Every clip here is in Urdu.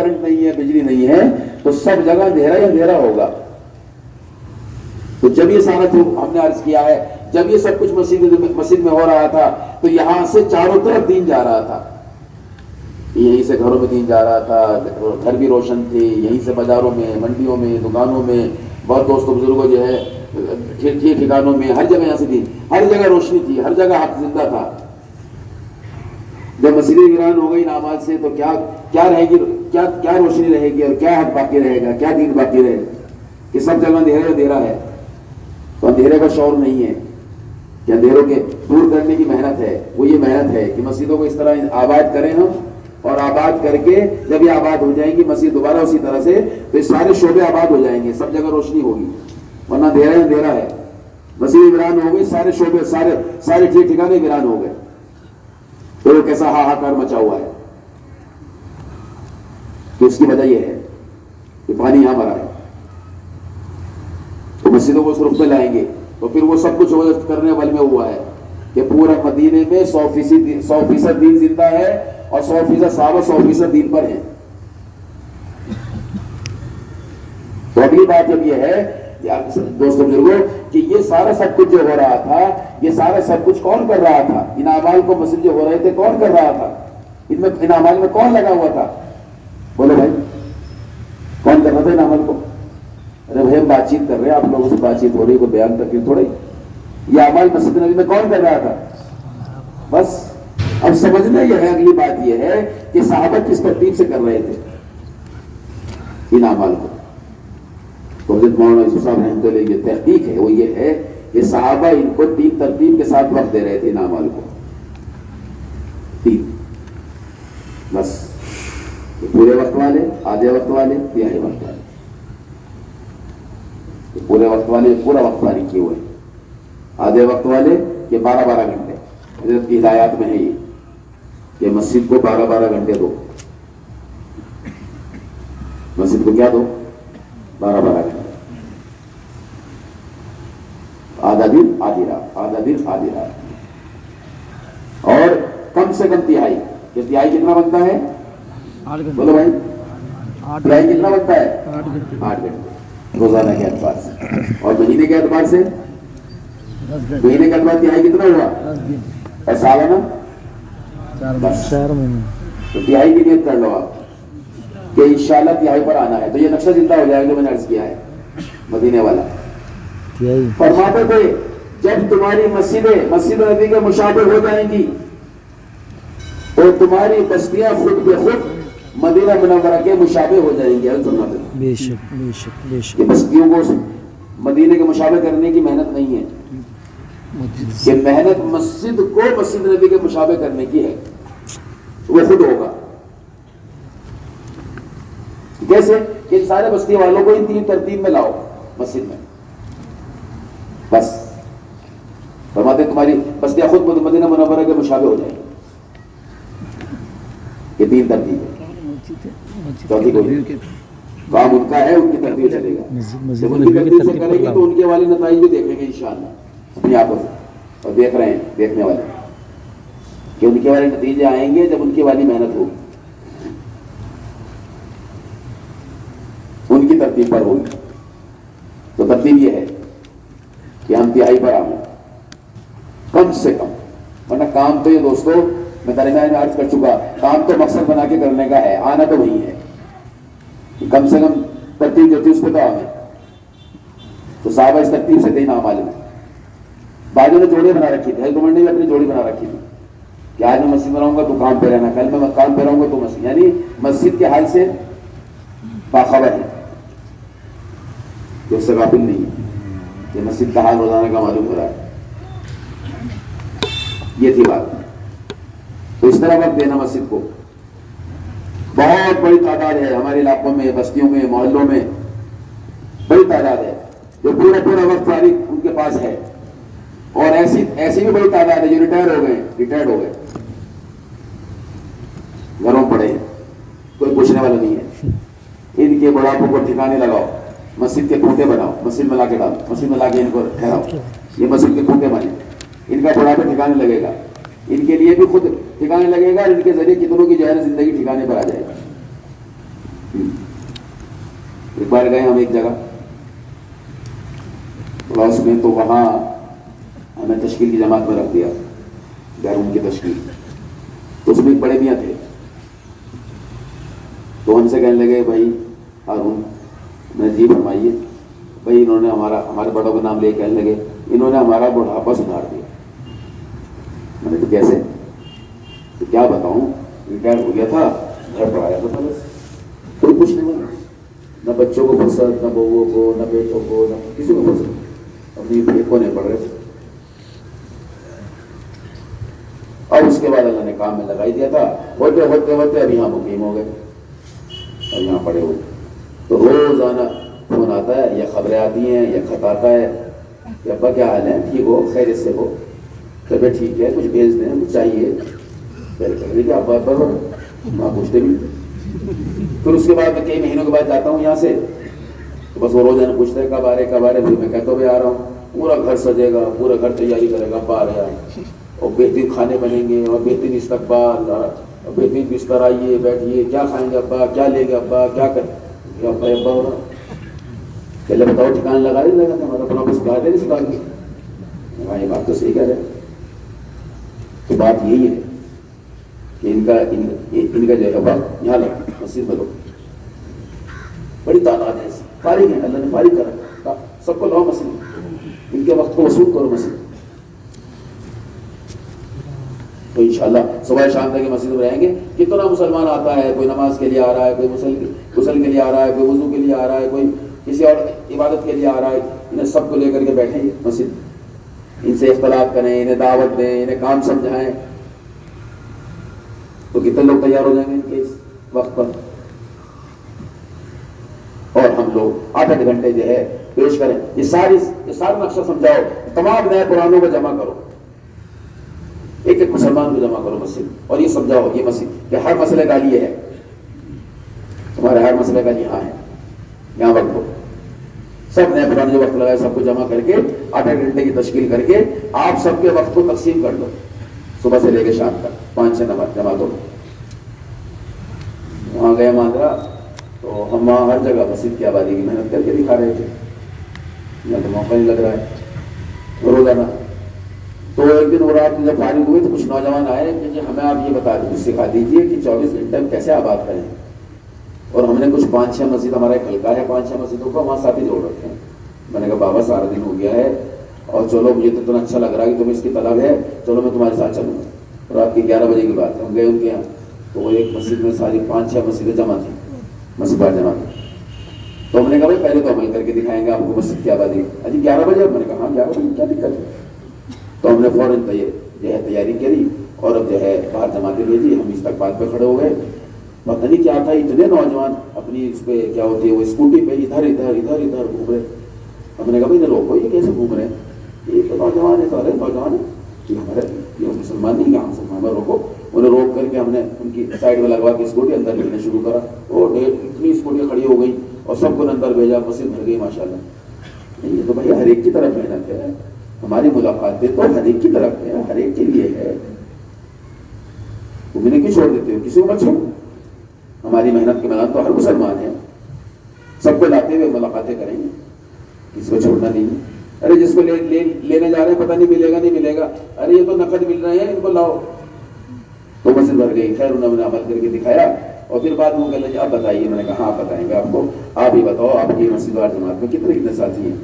کرنٹ نہیں ہے, بجلی نہیں ہے, تو سب جگہ اندھیرا ہی اندھیرا ہوگا. تو جب یہ سارا ہم نے عرض کیا ہے, جب یہ سب کچھ مسجد میں ہو رہا تھا تو یہاں سے چاروں طرف دین جا رہا تھا. یہیں سے گھروں میں دین جا رہا تھا, گھر بھی روشن تھے, یہیں سے بازاروں میں, منڈیوں میں, دکانوں میں, بہت دوستوں بزرگوں جو ہے ٹھکانوں میں, ہر جگہ یہاں سے دین, ہر جگہ روشنی تھی, ہر جگہ حق زندہ تھا. جب مسجد ویران ہو گئی نماز سے تو کیا رہے گی, کیا روشنی رہے گی اور کیا حق باقی رہے گا, کیا دین باقی رہے گا؟ کہ سب جگہ اندھیرا ہے. تو اندھیرے کا شعور نہیں ہے کہ اندھیروں کے دور کرنے کی محنت ہے. وہ یہ محنت ہے کہ مسجدوں کو اس طرح آباد کریں ہم, اور آباد کر کے جب یہ آباد ہو جائیں گی مسجد دوبارہ اسی طرح سے, تو یہ سارے شعبے آباد ہو جائیں گے, سب جگہ روشنی ہوگی. ورنہ اندھیرا ہے. مسجد ویران ہو گئی, سارے شعبے سارے ٹھکانے ویران ہو گئے. تو کیسا ہاہاکار مچا ہوا ہے. تو اس کی وجہ یہ ہے کہ پانی یہاں بھرا ہے. تو مسجدوں کو اس رخ میں لائیں گے تو پھر وہ سب کچھ کرنے والے میں ہوا ہے کہ پورا مدینے میں 100% دین زندہ ہے اور 100% صحابہ 100% دین پر ہیں. تو اگلی بات جب یہ ہے دوستوں بزرگوں کہ یہ سارا سب کچھ جو ہو رہا تھا, یہ سارا سب کچھ کون کر رہا تھا؟ ان اعمال کو مسجد جو ہو رہے تھے کون کر رہا تھا؟ ان اعمال میں کون لگا ہوا تھا؟ بولو بھائی, کون کر رہا تھا ان اعمال کو؟ ارے بھائی ہم بات چیت کر رہے ہیں, آپ لوگوں سے بات چیت ہو رہی, کوئی بیان تقریر تھوڑی. یہ اعمال مسجد نبی میں کون کر رہا تھا؟ بس اب سمجھنا یہ ہے, اگلی بات یہ ہے کہ صحابہ کس ترتیب سے کر رہے تھے ان اعمال کو. تو حضرت مولانا یوسف صاحب رحمۃ اللہ علیہ کی تحقیق ہے وہ یہ ہے کہ صحابہ ان کو 3 ترتیب کے ساتھ وقت دے رہے تھے ان اعمال کو. 3 بس, پورے وقت والے, آدھے وقت والے, تہائی وقت والے. پورے وقت والے پورا وقت والی کیے ہوئے, آدھے وقت والے کہ 12 گھنٹے. حضرت کی ہدایات میں ہے یہ کہ مسجد کو 12 گھنٹے دو. مسجد کو کیا دو؟ 12 گھنٹے. آدھا دن آدھی رات, آدھا دن آدھی رات. اور کم سے کم تہائی. کہ تہائی کتنا بنتا ہے؟ 8 گھنٹے. بولو بھائی, تہائی کتنا بنتا ہے؟ 8 گھنٹے روزانہ کے اعتبار سے. اور مہینے کے اعتبار سے 10 گھنٹے. مہینے کے اعتبار تہائی کتنا ہوا؟ 10 دن. اور سالانہ 4 مہینے. تو تہائی کی نیت کر لو آپ کہ انشاءاللہ تہائی پر آنا ہے. تو یہ نقشہ زندہ ہو جائے گا جو میں نے عرض کیا ہے مدینے والا. فرماتے تھے جب تمہاری مسجد نبی کے مشابہ ہو جائیں گی اور تمہاری بستیاں خود بے خود مدینہ منورہ کے مشابہ ہو جائیں گی. بے شک بے شک بے شک. کہ بستیوں کو مدینے کے مشابہ کرنے کی محنت نہیں ہے, کہ محنت مسجد کو مسجد نبی کے مشابہ کرنے کی ہے. وہ خود ہوگا. کیسے؟ کہ ان سارے بستی والوں کو ان 3 ترتیب میں لاؤ مسجد میں. بس فرماتے تمہاری بستیاں خود مدینہ منورہ کے مشابہ ہو جائیں گی. یہ 3 ترتیب ہے. چوتھی کوئی کام ان کا ہے, ان کی ترتیب چلے گا. جب ان کی ترتیب سے کریں گے تو ان کے والی نتائج بھی دیکھیں گے انشاءاللہ اپنی آنکھوں سے. اور دیکھ رہے ہیں دیکھنے والے کہ ان کے والے نتیجے آئیں گے جب ان کی والی محنت ہوگی, ان کی ترتیب پر ہوگی. تو ترتیب یہ ہے کہ ہم تہائی پر آئیں کم سے کم. ورنہ کام تو یہ دوستوں میں درمیان میں عرض کر چکا, کام تو مقصد بنا کے کرنے کا ہے, آنا تو وہی ہے. کم سے کم ترتیب جو تھی اس پہ تو آئیں. تو صحابہ اس ترتیب سے تھے اعمال میں. بعضوں نے جوڑے بنا رکھی تھی, گورنمنٹ نے بھی اپنی جوڑی بنا رکھی تھی کہ آج میں مسجد میں رہوں گا تو کام پہ رہنا, کل میں کام پہ رہوں گا تو مسجد. یعنی مسجد کے حال سے باخبر ہے, جو اس سے غافل نہیں ہے کہ مسجد کا حال روزانہ کا معلوم ہو رہا ہے. یہ تھی بات. تو اس طرح وقت دینا مسجد کو. بہت بڑی تعداد ہے ہمارے علاقوں میں, بستیوں میں, محلوں میں بڑی تعداد ہے جو پورا وقت فارغ ان کے پاس ہے. اور ایسی بھی بڑی تعداد ہے جو ریٹائرڈ ہو گئے, گھروں پڑے ہیں, کوئی پوچھنے والا نہیں ہے. ان کے بڑھاپوں کو ٹھکانے لگاؤ, مسجد کے کھوٹے بناؤ, مسجد میں لا کے ڈالو, مسجد میں لا کے ان کو ٹھہراؤ. یہ مسجد کے کھوٹے بنے, ان کا بڑھاپا ٹھکانے لگے گا, ان کے لیے بھی خود ٹھکانے لگے گا, اور ان کے ذریعے کتنوں کی جو ہے زندگی ٹھکانے پر آ جائے گی. ایک بار گئے ہم ایک جگہ کلاس میں، تو وہاں ہمیں تشکیل کی جماعت میں رکھ دیا، بیرون کی تشکیل. تو اس میں ایک بڑے میاں تھے، تو ہم سے کہنے لگے بھائی ہارون، میں جی فرمائیے. بھائی انہوں نے ہمارے بڑوں کا نام لے کہنے لگے انہوں نے ہمارا بڑھاپا سدھار دیا. میں نے تو کیسے؟ تو کیا بتاؤں، ریٹائر ہو گیا تھا، گھر پڑھایا تھا بس، کوئی کچھ نہیں بنا، نہ بچوں کو فرصت، نہ بہوؤں کو، نہ بیٹوں کو، نہ کسی کو فرصت، اپنی بھیک کو نہیں پڑھ رہے تھے. اور اس کے بعد اللہ نے کام میں لگائی دیا تھا، ہوتے ہوتے ہوتے ابھی یہاں مقیم ہو گئے اور یہاں پڑے ہوئے. تو روزانہ فون آتا ہے یا خبریں آتی ہیں یا خط آتا ہے کہ ابا کیا حال ہے، ٹھیک ہو، خیریت سے ہو، طبیعت ٹھیک ہے، کچھ بھیج دیں، کچھ چاہیے. کہ ابا ابا وہاں پوچھتے بھی. پھر اس کے بعد میں کئی مہینوں کے بعد جاتا ہوں یہاں سے، تو بس وہ روزانہ پوچھتے ہیں کب آ رہے کب آ رہے. پھر میں کہتا ہوں بھی آ رہا ہوں. پورا گھر سجے گا، پورا گھر تیاری کرے گا، ابا آ رہا ہے، اور بہترین کھانے بنیں گے اور بہترین استقبال اور بہترین بستر، آئیے بیٹھیے، کیا کھائیں گے ابا، کیا لیں گے ابا، کیا کریں ابا ابا ہو رہا. پہلے بتاؤ ٹھکانا لگا دیں لگا تھا ہمارا اپنا سکھا دیں سکھا کے. یہ بات تو صحیح کہہ رہے. تو بات یہی ہے کہ ان کا جو ہے وقت یہاں لگا مسجد میں لوگ بڑی تعداد ہے، فارغ ہیں، اللہ نے فارغ کرا، سب کو لاؤ مسجد، ان کے وقت کو وصول کرو مسجد. تو انشاءاللہ صبح شام تک مسجد میں رہیں گے. کتنا مسلمان آتا ہے، کوئی نماز کے لیے آ رہا ہے، کوئی غسل کے لیے آ رہا ہے، کوئی وضو کے لیے آ رہا ہے، کوئی کسی اور عبادت کے لیے آ رہا ہے. انہیں سب کو لے کر کے بیٹھیں گے مسجد، ان سے اختلاف کریں، انہیں دعوت دیں، انہیں کام سمجھائیں. تو کتنے لوگ تیار ہو جائیں گے ان کے اس وقت پر. اور ہم لوگ 8 گھنٹے جو ہے پیش کریں. یہ سارا نقشہ سمجھاؤ، تمام نئے پرانوں کو جمع کرو، ایک ایک مسلمان کو جمع کرو مسجد، اور یہ سمجھاؤ یہ مسجد کہ ہر مسئلے کا یہ ہے، تمہارے ہر مسئلے کا یہاں ہے، یہاں وقت ہو. سب نئے پرانے جو وقت لگائے سب کو جمع کر کے 8 گھنٹے کی تشکیل کر کے آپ سب کے وقت کو تقسیم کر دو، صبح سے لے کے شام تک 5-6 نماز جمع دو. وہاں گئے ماندرا، تو ہم وہاں ہر جگہ مسجد کی آبادی کی محنت کر کے دکھا رہے تھے، یہاں تو موقع نہیں لگ رہا ہے روزانہ. تو ایک دن وہ رات میں جب فارغ ہوئے تو کچھ نوجوان آئے کہ ہمیں آپ یہ بتا دیں، سکھا دیجیے کہ 24 گھنٹے ہم کیسے آباد کریں. اور ہم نے کچھ 5-6 مسجد، ہمارا ایک حلقہ ہے 5-6 مسجدوں کو وہاں ساتھی جوڑ رکھے ہیں. میں نے کہا بابا سارا دن ہو گیا ہے، اور چلو مجھے تو اتنا اچھا لگ رہا ہے کہ تمہیں اس کی طلب ہے، چلو میں تمہارے ساتھ چلوں گا. رات کی 11 بجے کی بات ہے، ہم گئے ان کے یہاں، تو وہ ایک مسجد میں ساری 5-6 مسجدیں جمع تھیں، مسجد بار جمع تھی. تو ہم نے کہا بھائی پہلے تو عمل کر کے دکھائیں گے آپ کو مسجد کی آبادی. اجی 11 بجے؟ میں نے کہا ہاں 11 بجے، کیا دقت ہے. تو ہم نے فوراً جو ہے تیاری کری، اور اب جو ہے باہر جماعت لیے جی ہم استقبال پہ کھڑے ہو گئے. پتہ نہیں کیا تھا، اتنے نوجوان اپنی اس پہ کیا ہوتی ہے وہ اسکوٹی پہ ادھر گھوم رہے. ہم نے کہا بھائی روکو، یہ کیسے گھوم رہے ہیں، یہ تو نوجوان ہے، سارے نوجوان ہیں، یہ ہمارے یہ مسلمان نہیں، ہم مسلمان. روکو. انہیں روک کر کے ہم نے ان کی سائڈ میں لگوا کے اسکوٹی اندر بھیجنا شروع کرا. اور اتنی اسکوٹیاں کھڑی ہو گئی اور سب کو اندر بھیجا، مسجد بھر گئی ماشاءاللہ. یہ تو بھائی ہر ایک کی طرف محنت ہے، ہماری ملاقاتیں تو ہر ایک کی طرف ہے، ہر ایک کے لیے ہے. تم انہیں کیوں چھوڑ دیتے ہو، کسی کو مت چھوڑو. ہماری محنت کے میدان تو ہر مسلمان ہے، سب کو لاتے ہوئے ملاقاتیں کریں گے، کسی کو چھوڑنا نہیں ہے. ارے جس کو لینے جا رہے ہیں پتہ نہیں ملے گا نہیں ملے گا، ارے یہ تو نقد مل رہے ہیں ان کو لاؤ. تو مسجد بھر گئی. خیر انہوں نے عمل کر کے دکھایا، اور پھر بعد میں کہنے لگے اب بتائیے. میں نے کہا ہاں بتائیں گے آپ کو. آپ ہی بتاؤ آپ کی مسجد وار جماعت میں کتنے ساتھی ہیں.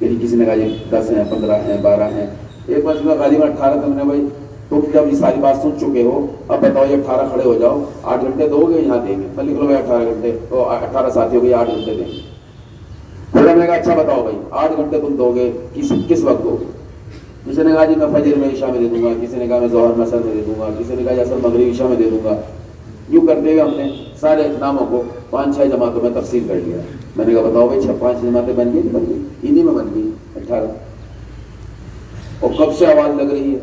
یعنی کسی نے کہا یہ 10 ہیں، 15 ہیں، 12 ہیں. ایک مسجد میں غالباً 18 تھے. میں نے بھائی تم جب یہ ساری بات سن چکے ہو، اب بتاؤ یہ 18 کھڑے ہو جاؤ، 8 گھنٹے دو گے یہاں دیں گے. میں لکھ لو بھائی 18 گھنٹے، تو 18 ساتھی ہو گئے 8 گھنٹے دیں گے. پھر ہم نے کہا اچھا بتاؤ بھائی 8 گھنٹے تم دو گے، کس وقت دو گے. کسی نے کہا جی میں فجر میں عشاء میں دے دوں گا، کسی نے کہا میں ظہر میں عصر میں دے دوں گا، کسی نے کہا عصر مغرب عشاء میں دے دوں گا. یوں کرتے ہوئے ہم نے سارے ناموں کو 5-6 جماعتوں میں تقسیم کر لیا. میں نے کہا بتاؤ بھائی 5 جماعتیں بن گئی، انہیں میں بن گئی 18. اور کب سے آواز لگ رہی ہے،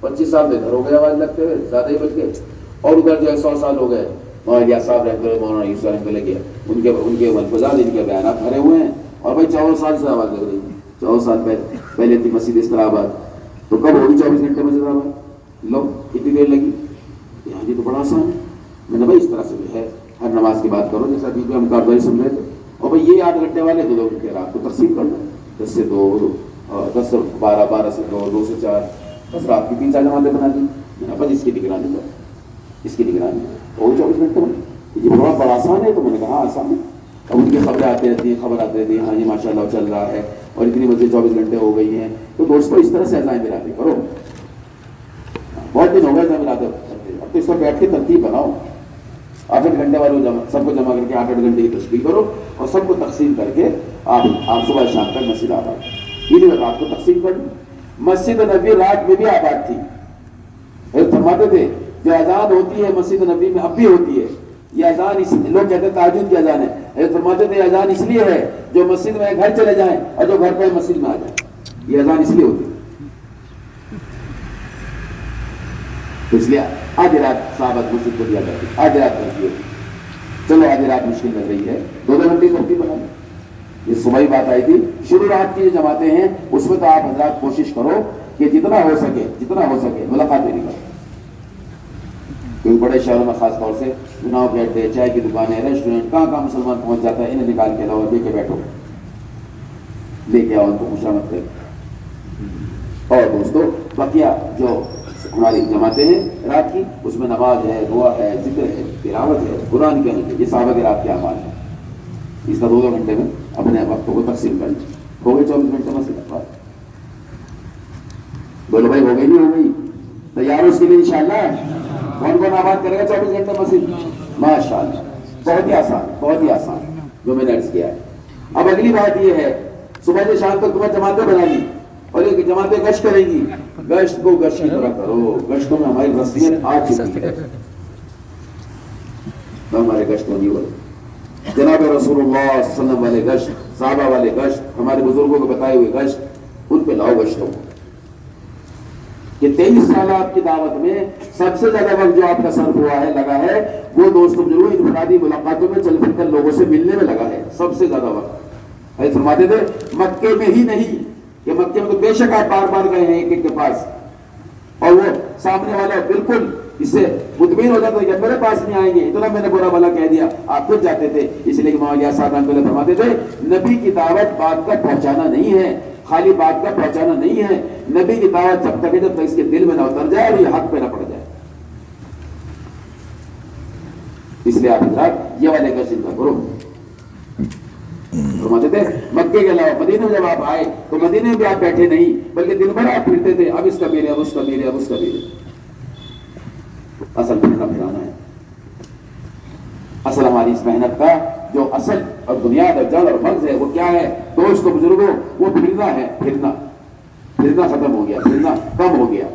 25 سال میں گھر ہو گئے آواز لگتے ہوئے، زیادہ ہی بچ گئے. اور ادھر جو ہے 100 سال ہو گئے. مولانا صاحب رحمۃ اللہ، مولانا یوسف رحمۃ اللہ کے ان کے ملفوظات، ان کے بیانات بھرے ہوئے ہیں. اور بھائی 14 سال سے آواز لگ رہی ہے. 14 سال پہلے تھی مسجد اس طرح آباد، تو کب ہوگی 24 گھنٹے مسجد آباد؟ لو کتنی دیر لگی. یہ تو بڑا آسان ہے. میں نے بھائی اس طرح سے جو ہے ہر نماز کی بات کرو، جیسا کہ ہم کاروائی سن رہے تھے. اور بھائی یہ 8 گھنٹے والے 2 گھنٹے رات کو تقسیم کر دو، 10 سے 2 10 سے 12 12 سے 2 2 سے 4 بس رات کی 3 4 جماعتیں بنا دی، میں نے بس اس کی نگرانی کرو، اس کی نگرانی اور 24 گھنٹے میں یہ بہت بڑا آسان ہے. تو میں نے کہا آسان ہے. اب ان کی خبریں آتی رہتی ہیں، خبر آتی رہتی ہے ہاں جی ماشاء اللہ چل رہا ہے اور اتنی بجے 24 گھنٹے ہو گئی ہیں. تو دوستو اس طرح سے اذان ملاتے کرو. بہت دن ہو گئے اذان ملاتے کرتے، اب تو اس پر بیٹھ کے ترتیب بناؤ. 8 گھنٹے والے سب کو جمع کر کے 8 گھنٹے کی تشبیہ کرو اور سب کو تقسیم کر کے آپ صبح شام تک مسجد آباد. یہ رات کو تقسیم کر. مسجد نبی رات میں بھی آباد تھی. فرماتے تھے جو اذان ہوتی ہے مسجد نبی میں اب بھی ہوتی ہے. یہ اذان لوگ کہتے ہیں تہجد کی اذان ہے. فرماتے تھے اذان اس لیے ہے جو مسجد میں گھر چلے جائیں اور جو گھر پہ مسجد میں آ جائیں. یہ اذان اس لیے ہوتی ہے. اس لیے آدھی رات صحابت مسجد کو دیا کرتی، آدھی رات کرتی ہوتی. چلو آدھی رات مشکل لگ رہی ہے، 2 گھنٹے ترتیب بنا لیں. یہ صبح ہی بات آئی تھی. شروع رات کی جو جماعتیں ہیں اس میں تو آپ حضرات کوشش کرو کہ جتنا ہو سکے ملاقات نہیں کرو. کیونکہ بڑے شہروں میں خاص طور سے چناؤ کے اڈے، چائے کی دکانیں، ریسٹورینٹ، کہاں مسلمان پہنچ جاتا ہے. انہیں نکال کے لاؤ، لے کے بیٹھو، لے کے آؤ، ان کو خوشامد کریں. اور دوستو بقیہ جو ہماری جماعتیں ہیں رات کی اس میں نماز ہے، دعا ہے، ذکر ہے، تلاوت ہے، قرآن کے علم ہے. یہ صحابہ کے رات کے اعمال ہیں. اس کا 2 گھنٹے میں اپنے وقتوں کو تقسیم کر لیں. ہو گئے 24 گھنٹے مسجد بات. بولو بھائی ہو گئی نہیں ہو گئی؟ تیار ہو اس کے لیے انشاءاللہ؟ کون آباد کرے گا 24 گھنٹے مسجد؟ ماشاءاللہ. بہت ہی آسان، بہت ہی آسان جو میں نے عرض کیا ہے. اب اگلی بات یہ ہے صبح سے شام تک تمہیں جماعتیں بنانی اور یہ جماعتیں گشت کریں گی. گشت کو گشت کی طرح کرو. گشتوں میں ہماری رسمیت آ چکی ہے. ہمارے گشت نہیں ہو رہے. جناب رسول اللہ صلی اللہ علیہ وسلم والے گشت، صحابہ والے گشت، ہمارے بزرگوں کو بتائے ہوئے گشت، ان پہ لاؤ گشتوں کو. کہ 23 سال آپ کی دعوت میں سب سے زیادہ وقت جو آپ کا صرف ہوا ہے، لگا ہے، وہ دوستوں ضرور انفرادی ملاقاتوں میں چل پھر کر لوگوں سے ملنے میں لگا ہے. سب سے زیادہ وقت حضرت فرماتے تھے مکے میں ہی نہیں کہ مکے میں تو بے شک آپ بار بار گئے ہیں ایک ایک کے پاس اور وہ سامنے والا بالکل اس سے مطمئن ہو جاتا ہے کہ میرے پاس نہیں آئیں گے، اتنا میں نے برا بھلا کہہ دیا. آپ خود جاتے تھے. اس لیے کہ مولانا صاحب رحمۃ اللہ فرماتے تھے نبی کی دعوت بات کا پہنچانا نہیں ہے، خالی بات کا پہنچانا نہیں ہے. نبی کی دعوت جب تک ہے جب تک اس کے دل میں نہ اتر جائے اور یہ حق پہ نہ پڑ جائے. اس لیے آپ حضرات یہ والے کا چنتا کرو. فرماتے تھے مکے کے علاوہ مدینے میں جب آپ آئے تو مدینے میں بھی آپ بیٹھے نہیں بلکہ دن بھر آپ پھرتے تھے. اب اس کا میرے، اب اس کا میرے، اب اس کا میرے. اصل پھرنا پھرانا ہے. اصل ہماری اس محنت کا جو اصل اور بنیاد اور جڑ اور مغز ہے وہ کیا ہے دوستو بزرگوں؟ وہ پھرنا ہے. پھرنا ختم ہو گیا، پھرنا کم ہو گیا.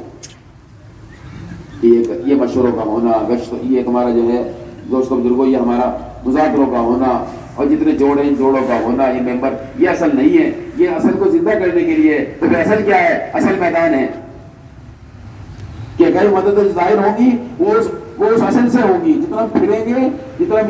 یہ مشوروں کا ہونا، گشت، یہ ہمارا جو ہے دوستو بزرگوں یہ ہمارا مذاکروں کا ہونا اور جتنے جوڑے ان جوڑوں کا ہونا، یہ ممبر، یہ اصل نہیں ہے. یہ اصل کو زندہ کرنے کے لیے تو پھر اصل کیا ہے؟ اصل میدان ہے کہ اگر مدد ظاہر ہوگی وہ اس اصل سے ہوگی. جتنا پھریں گے جتنا